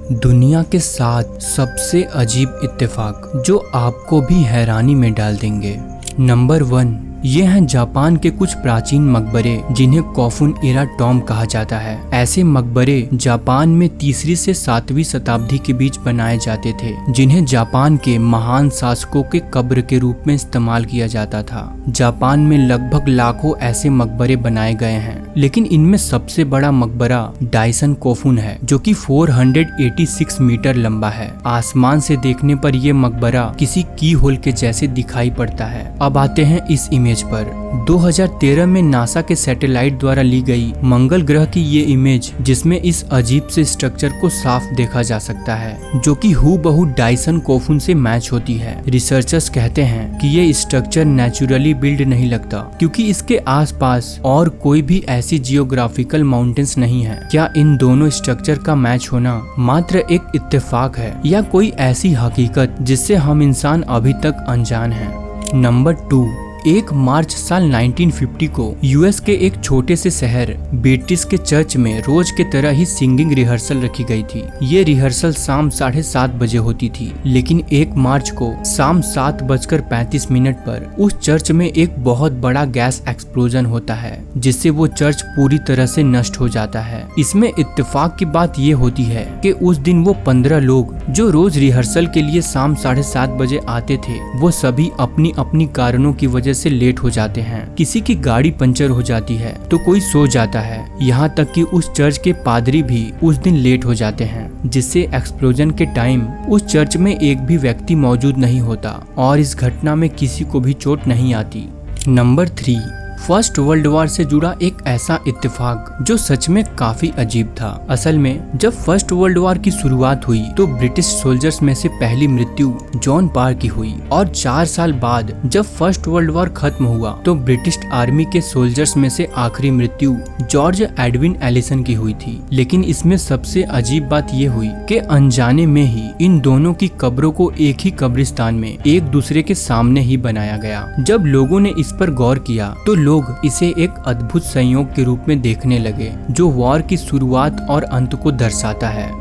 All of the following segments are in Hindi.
दुनिया के 7 सबसे अजीब इत्तेफाक जो आपको भी हैरानी में डाल देंगे। नंबर 1, ये हैं जापान के कुछ प्राचीन मकबरे जिन्हें कोफुन एरा टॉम्ब कहा जाता है। ऐसे मकबरे जापान में 3वीं से 7वीं शताब्दी के बीच बनाए जाते थे, जिन्हें जापान के महान शासकों के कब्र के रूप में इस्तेमाल किया जाता था। जापान में लगभग लाखों ऐसे मकबरे बनाए गए हैं, लेकिन इनमें सबसे बड़ा मकबरा डाइसन कोफुन है, जो कि 486 मीटर लंबा है। आसमान से देखने पर यह मकबरा किसी की होल के जैसे दिखाई पड़ता है। अब आते हैं इस इमेज पर। 2013 में नासा के सैटेलाइट द्वारा ली गई मंगल ग्रह की ये इमेज, जिसमें इस अजीब से स्ट्रक्चर को साफ देखा जा सकता है, जो कि हूबहू डाइसन कोफुन से मैच होती है। रिसर्चर्स कहते हैं कि ये स्ट्रक्चर नेचुरली बिल्ड नहीं लगता, क्योंकि इसके आसपास और कोई भी ऐसी जियोग्राफिकल माउंटेन्स नहीं है। क्या इन दोनों स्ट्रक्चर का मैच होना मात्र एक इत्तेफाक है, या कोई ऐसी हकीकत जिससे हम इंसान अभी तक अनजान हैं? नंबर 2, 1 मार्च साल 1950 को यूएस के एक छोटे से शहर बेटिस के चर्च में रोज के तरह ही सिंगिंग रिहर्सल रखी गई थी। ये रिहर्सल शाम 7:30 बजे होती थी, लेकिन 1 मार्च को शाम 7:35 पर उस चर्च में एक बहुत बड़ा गैस एक्सप्लोजन होता है, जिससे वो चर्च पूरी तरह से नष्ट हो जाता है। इसमें इत्तेफाक की बात ये होती है कि उस दिन वो 15 लोग जो रोज रिहर्सल के लिए शाम 7:30 बजे आते थे, वो सभी अपनी अपनी कारणों की वजह से लेट हो जाते हैं। किसी की गाड़ी पंचर हो जाती है तो कोई सो जाता है, यहाँ तक कि उस चर्च के पादरी भी उस दिन लेट हो जाते हैं, जिससे एक्सप्लोजन के टाइम उस चर्च में एक भी व्यक्ति मौजूद नहीं होता और इस घटना में किसी को भी चोट नहीं आती। नंबर 3, फर्स्ट वर्ल्ड वॉर से जुड़ा एक ऐसा इत्तेफाक जो सच में काफी अजीब था। असल में जब फर्स्ट वर्ल्ड वॉर की शुरुआत हुई तो ब्रिटिश सोल्जर्स में से पहली मृत्यु जॉन पार की हुई, और 4 साल बाद जब फर्स्ट वर्ल्ड वॉर खत्म हुआ तो ब्रिटिश आर्मी के सोल्जर्स में से आखिरी मृत्यु जॉर्ज एडविन एलिसन की हुई थी। लेकिन इसमें सबसे अजीब बात ये हुई कि अनजाने में ही इन दोनों की कब्रों को एक ही कब्रिस्तान में एक दूसरे के सामने ही बनाया गया। जब लोगों ने इस पर गौर किया तो लोग इसे एक अद्भुत संयोग के रूप में देखने लगे, जो वॉर की शुरुआत और अंत को दर्शाता है।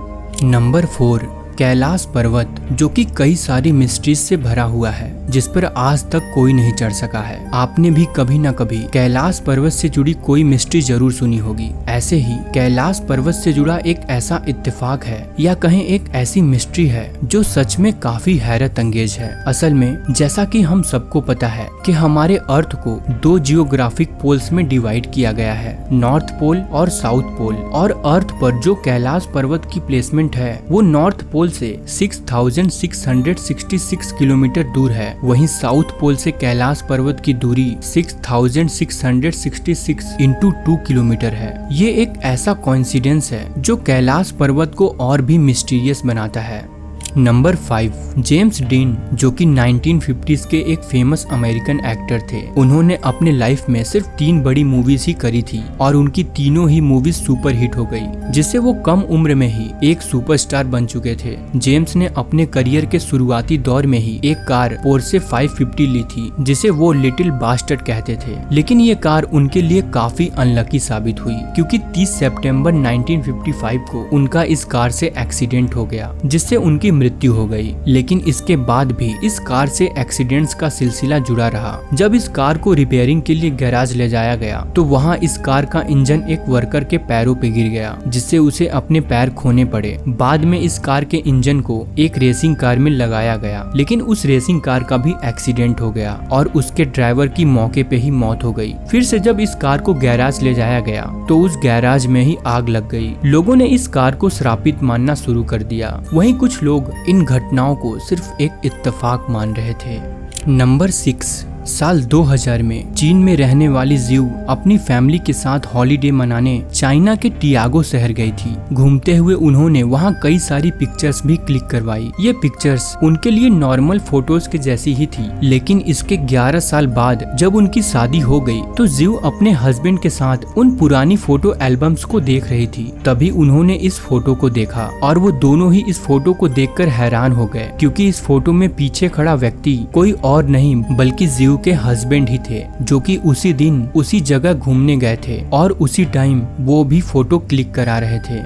नंबर 4, कैलाश पर्वत, जो कि कई सारी मिस्ट्रीज से भरा हुआ है, जिस पर आज तक कोई नहीं चढ़ सका है। आपने भी कभी न कभी कैलाश पर्वत से जुड़ी कोई मिस्ट्री जरूर सुनी होगी। ऐसे ही कैलाश पर्वत से जुड़ा एक ऐसा इत्तेफाक है, या कहें एक ऐसी मिस्ट्री है, जो सच में काफी हैरत अंगेज है। असल में जैसा कि हम सबको पता है कि हमारे अर्थ को 2 जियोग्राफिक पोल्स में डिवाइड किया गया है, नॉर्थ पोल और साउथ पोल। और अर्थ पर जो कैलाश पर्वत की प्लेसमेंट है वो नॉर्थ पोल से 6666 किलोमीटर दूर है। वहीं साउथ पोल से कैलाश पर्वत की दूरी 6666 इंटू 2 किलोमीटर है। ये एक ऐसा कोइंसिडेंस है जो कैलाश पर्वत को और भी मिस्टीरियस बनाता है। नंबर 5, जेम्स डीन, जो कि 1950s के एक फेमस अमेरिकन एक्टर थे। उन्होंने अपने लाइफ में सिर्फ 3 बड़ी मूवीज ही करी थी, और उनकी तीनों ही मूवीज सुपर हिट हो गई, जिससे वो कम उम्र में ही एक सुपरस्टार बन चुके थे। जेम्स ने अपने करियर के शुरुआती दौर में ही एक कार पोर्शे 550 ली थी, जिसे वो लिटिल बास्टर्ड कहते थे। लेकिन ये कार उनके लिए काफी अनलकी साबित हुई, क्योंकि 30 सितंबर 1955 को उनका इस कार से एक्सीडेंट हो गया, जिससे उनकी मृत्यु हो गई। लेकिन इसके बाद भी इस कार से एक्सीडेंट्स का सिलसिला जुड़ा रहा। जब इस कार को रिपेयरिंग के लिए गैराज ले जाया गया तो वहाँ इस कार का इंजन एक वर्कर के पैरों पे गिर गया, जिससे उसे अपने पैर खोने पड़े। बाद में इस कार के इंजन को एक रेसिंग कार में लगाया गया, लेकिन उस रेसिंग कार का भी एक्सीडेंट हो गया और उसके ड्राइवर की मौके पे ही मौत हो गई। फिर से जब इस कार को गैराज ले जाया गया तो उस गैराज में ही आग लग गई। लोगों ने इस कार को श्रापित मानना शुरू कर दिया। वहीं कुछ लोग इन घटनाओं को सिर्फ एक इत्तेफाक मान रहे थे। नंबर 6, साल 2000 में चीन में रहने वाली जिऊ अपनी फैमिली के साथ हॉलीडे मनाने चाइना के टियागो शहर गई थी। घूमते हुए उन्होंने वहां कई सारी पिक्चर्स भी क्लिक करवाई। ये पिक्चर्स उनके लिए नॉर्मल फोटोज के जैसी ही थी, लेकिन इसके 11 साल बाद जब उनकी शादी हो गई तो जिऊ अपने हस्बैंड के साथ उन पुरानी फोटो एल्बम्स को देख रही थी। तभी उन्होंने इस फोटो को देखा और वो दोनों ही इस फोटो को देखकर हैरान हो गए, क्योंकि इस फोटो में पीछे खड़ा व्यक्ति कोई और नहीं बल्कि जिऊ के हस्बैंड ही थे, जो कि उसी दिन उसी जगह घूमने गए थे और उसी टाइम वो भी फोटो क्लिक करा रहे थे।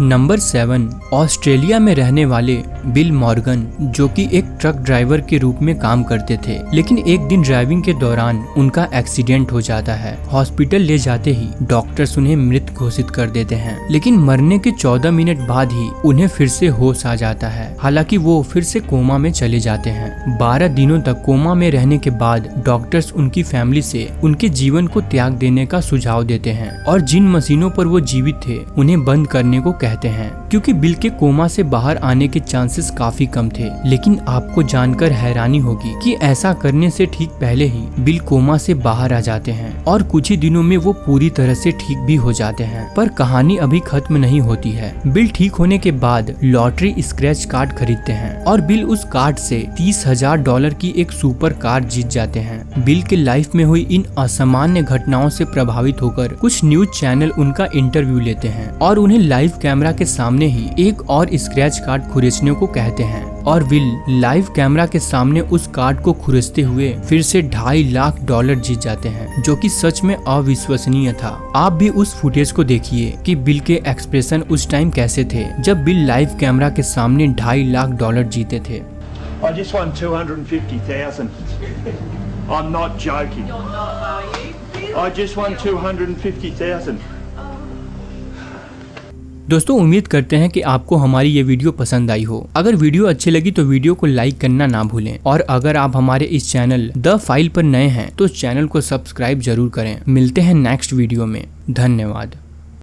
नंबर 7, ऑस्ट्रेलिया में रहने वाले बिल मॉर्गन, जो कि एक ट्रक ड्राइवर के रूप में काम करते थे, लेकिन एक दिन ड्राइविंग के दौरान उनका एक्सीडेंट हो जाता है। हॉस्पिटल ले जाते ही डॉक्टर्स उन्हें मृत घोषित कर देते हैं, लेकिन मरने के 14 मिनट बाद ही उन्हें फिर से होश आ जाता है। हालांकि वो फिर से कोमा में चले जाते हैं। 12 दिनों तक कोमा में रहने के बाद डॉक्टर्स उनकी फैमिली से उनके जीवन को त्याग देने का सुझाव देते हैं और जिन मशीनों पर वो जीवित थे उन्हें बंद करने को कहते हैं, क्योंकि बिल के कोमा से बाहर आने के चांसेस काफी कम थे। लेकिन आपको जानकर हैरानी होगी कि ऐसा करने से ठीक पहले ही बिल कोमा से बाहर आ जाते हैं और कुछ ही दिनों में वो पूरी तरह से ठीक भी हो जाते हैं। पर कहानी अभी खत्म नहीं होती है। बिल ठीक होने के बाद लॉटरी स्क्रैच कार्ड खरीदते हैं और बिल उस कार्ड से $30,000 की एक सुपर कार जीत जाते हैं। बिल के लाइफ में हुई इन असामान्य घटनाओं से प्रभावित होकर कुछ न्यूज चैनल उनका इंटरव्यू लेते हैं और उन्हें लाइव कैमरा के सामने ही एक और स्क्रैच कार्ड खुरेचने को कहते हैं और बिल लाइव कैमरा के सामने उस कार्ड को खुरेचते हुए फिर से $2.5 लाख जीत जाते हैं, जो कि सच में अविश्वसनीय था। आप भी उस फुटेज को देखिए कि बिल के एक्सप्रेशन उस टाइम कैसे थे जब बिल लाइव कैमरा के सामने $2.5 लाख जीते थे। I just won 250,000. I'm not joking. You're not, are you? I just won 250,000. दोस्तों, उम्मीद करते हैं कि आपको हमारी ये वीडियो पसंद आई हो। अगर वीडियो अच्छी लगी तो वीडियो को लाइक करना ना भूलें और अगर आप हमारे इस चैनल द फाइल पर नए हैं तो चैनल को सब्सक्राइब जरूर करें। मिलते हैं नेक्स्ट वीडियो में। धन्यवाद।